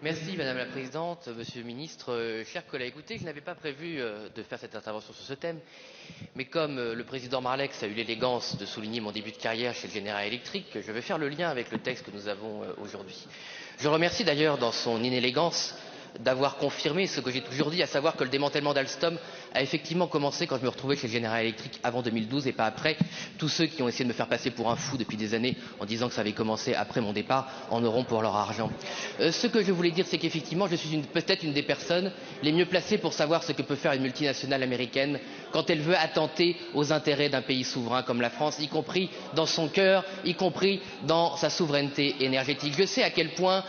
Merci Madame la Présidente, Monsieur le Ministre, chers collègues. Écoutez, je n'avais pas prévu de faire cette intervention sur ce thème, mais comme le Président Marlex a eu l'élégance de souligner mon début de carrière chez le General Electric, je vais faire le lien avec le texte que nous avons aujourd'hui. Je le remercie d'ailleurs dans son inélégance d'avoir confirmé ce que j'ai toujours dit, à savoir que le démantèlement d'Alstom a effectivement commencé quand je me retrouvais chez General Electric avant 2012 et pas après. Tous ceux qui ont essayé de me faire passer pour un fou depuis des années en disant que ça avait commencé après mon départ en auront pour leur argent. Ce que je voulais dire, c'est qu'effectivement, je suis peut-être une des personnes les mieux placées pour savoir ce que peut faire une multinationale américaine quand elle veut attenter aux intérêts d'un pays souverain comme la France, y compris dans son cœur, y compris dans sa souveraineté énergétique. Je sais à quel point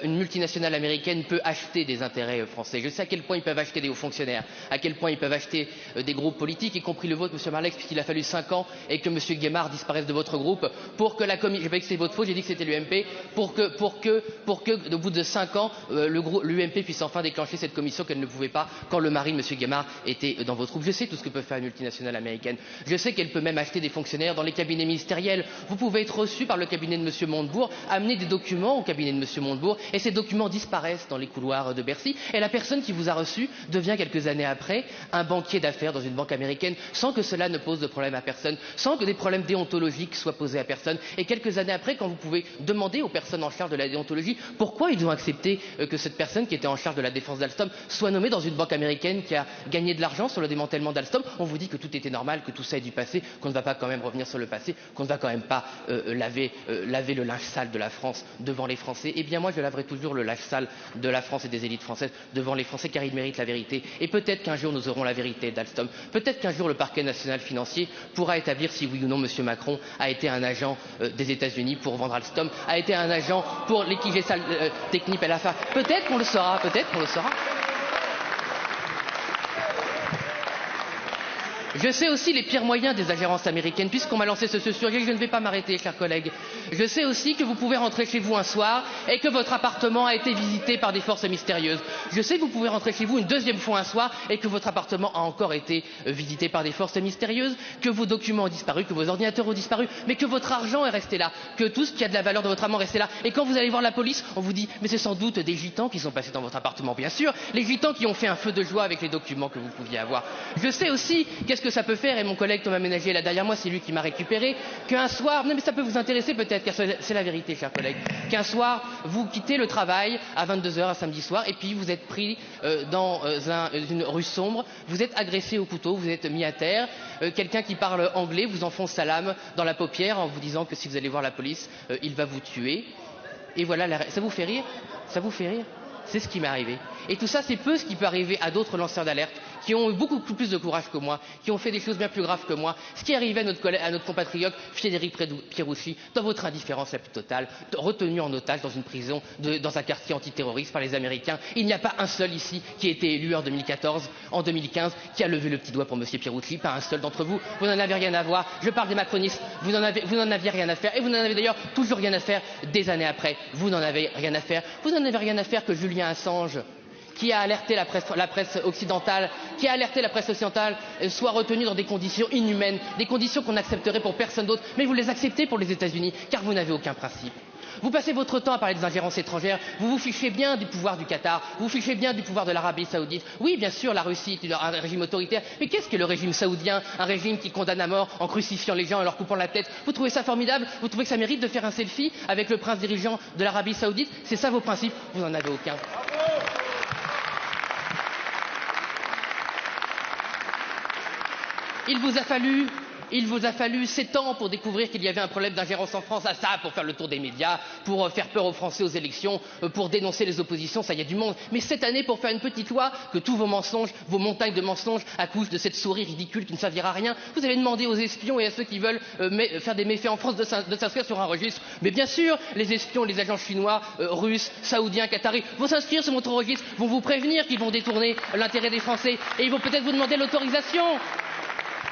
une multinationale américaine peut acheter des intérêts français. Je sais à quel point ils peuvent acheter des hauts fonctionnaires, à quel point ils peuvent acheter des groupes politiques, y compris le vôtre, Monsieur Marlex, puisqu'il a fallu 5 ans et que Monsieur Guémard disparaisse de votre groupe pour que la commission, j'ai pas dit que c'était votre faute, j'ai dit que c'était l'UMP, pour que, au bout de 5 ans, l'UMP puisse enfin déclencher cette commission qu'elle ne pouvait pas quand le mari de Monsieur Guémard était dans votre groupe. Je sais tout ce que peut faire une multinationale américaine. Je sais qu'elle peut même acheter des fonctionnaires dans les cabinets ministériels. Vous pouvez être reçu par le cabinet de Monsieur Montebourg, amener des documents au cabinet de Monsieur Montebourg, et ces documents disparaissent dans les couloirs de Bercy, et la personne qui vous a reçu devient quelques années après un banquier d'affaires dans une banque américaine, sans que cela ne pose de problème à personne, sans que des problèmes déontologiques soient posés à personne. Et quelques années après, quand vous pouvez demander aux personnes en charge de la déontologie pourquoi ils ont accepté que cette personne qui était en charge de la défense d'Alstom soit nommée dans une banque américaine qui a gagné de l'argent sur le démantèlement d'Alstom, on vous dit que tout était normal, que tout ça est du passé, qu'on ne va pas quand même revenir sur le passé, qu'on ne va quand même pas laver le linge sale de la France devant les Français. Eh bien moi je laverai toujours le linge sale de la France et des élites françaises devant les Français, car ils méritent la vérité. Et peut-être qu'un jour nous aurons la vérité d'Alstom. Peut-être qu'un jour le parquet national financier pourra établir si oui ou non M. Macron a été un agent des États-Unis pour vendre Alstom, a été un agent pour l'équiger technique à l'affaire. Peut-être qu'on le saura, peut-être qu'on le saura. Je sais aussi les pires moyens des ingérences américaines, puisqu'on m'a lancé ce sujet, je ne vais pas m'arrêter, chers collègues. Je sais aussi que vous pouvez rentrer chez vous un soir et que votre appartement a été visité par des forces mystérieuses. Je sais que vous pouvez rentrer chez vous une deuxième fois un soir et que votre appartement a encore été visité par des forces mystérieuses, que vos documents ont disparu, que vos ordinateurs ont disparu, mais que votre argent est resté là, que tout ce qui a de la valeur de votre argent est resté là. Et quand vous allez voir la police, on vous dit mais c'est sans doute des gitans qui sont passés dans votre appartement. Bien sûr, les gitans qui ont fait un feu de joie avec les documents que vous pouviez avoir. Je sais aussi qu'est-ce que ça peut faire, et mon collègue Thomas Ménager est là derrière moi, c'est lui qui m'a récupéré, qu'un soir, non mais ça peut vous intéresser peut-être, car c'est la vérité, chers collègues, qu'un soir, vous quittez le travail à 22 h un samedi soir, et puis vous êtes pris dans une rue sombre, vous êtes agressé au couteau, vous êtes mis à terre, quelqu'un qui parle anglais vous enfonce sa lame dans la paupière en vous disant que si vous allez voir la police, il va vous tuer. Et voilà, ça vous fait rire? Ça vous fait rire? C'est ce qui m'est arrivé. Et tout ça, c'est peu ce qui peut arriver à d'autres lanceurs d'alerte qui ont eu beaucoup plus de courage que moi, qui ont fait des choses bien plus graves que moi. Ce qui est arrivé à notre compatriote Frédéric Pierucci, dans votre indifférence la plus totale, retenu en otage dans une prison, dans un quartier antiterroriste par les Américains. Il n'y a pas un seul ici qui a été élu en 2014, en 2015, qui a levé le petit doigt pour M. Pierucci, pas un seul d'entre vous. Vous n'en avez rien à voir. Je parle des macronistes. Vous n'en aviez rien à faire. Et vous n'en avez d'ailleurs toujours rien à faire des années après. Vous n'en avez rien à faire. Vous n'en avez rien à faire que Julian Assange, qui a alerté la presse occidentale, soit retenu dans des conditions inhumaines, des conditions qu'on n'accepterait pour personne d'autre, mais vous les acceptez pour les États-Unis, car vous n'avez aucun principe. Vous passez votre temps à parler des ingérences étrangères, vous vous fichez bien du pouvoir du Qatar, vous vous fichez bien du pouvoir de l'Arabie Saoudite. Oui, bien sûr, la Russie est un régime autoritaire, mais qu'est-ce que le régime saoudien? Un régime qui condamne à mort en crucifiant les gens et leur coupant la tête. Vous trouvez ça formidable? Vous trouvez que ça mérite de faire un selfie avec le prince dirigeant de l'Arabie Saoudite? C'est ça vos principes? Vous n'en avez aucun. Il vous a fallu 7 ans pour découvrir qu'il y avait un problème d'ingérence en France, à ça, pour faire le tour des médias, pour faire peur aux Français aux élections, pour dénoncer les oppositions, ça y a du monde. Mais 7 années pour faire une petite loi, que tous vos mensonges, vos montagnes de mensonges, accouchent de cette souris ridicule qui ne servira à rien. Vous avez demandé aux espions et à ceux qui veulent faire des méfaits en France de s'inscrire sur un registre. Mais bien sûr, les espions, les agents chinois, russes, saoudiens, qataris vont s'inscrire sur votre registre, vont vous prévenir qu'ils vont détourner l'intérêt des Français et ils vont peut-être vous demander l'autorisation.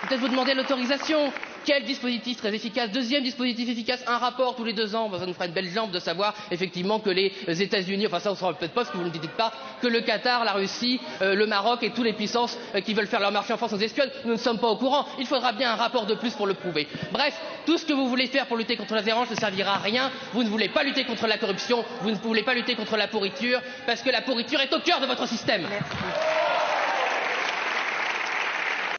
Peut-être vous demander l'autorisation. Quel dispositif très efficace? Deuxième dispositif efficace, un rapport tous les 2 ans. Ça nous fera une belle jambe de savoir effectivement que les États-Unis, enfin ça on ne saura peut-être pas, parce que vous ne dites pas, que le Qatar, la Russie, le Maroc et toutes les puissances qui veulent faire leur marché en France nous espionnent. Nous ne sommes pas au courant. Il faudra bien un rapport de plus pour le prouver. Bref, tout ce que vous voulez faire pour lutter contre la dérange ne servira à rien. Vous ne voulez pas lutter contre la corruption, vous ne voulez pas lutter contre la pourriture, parce que la pourriture est au cœur de votre système. Merci.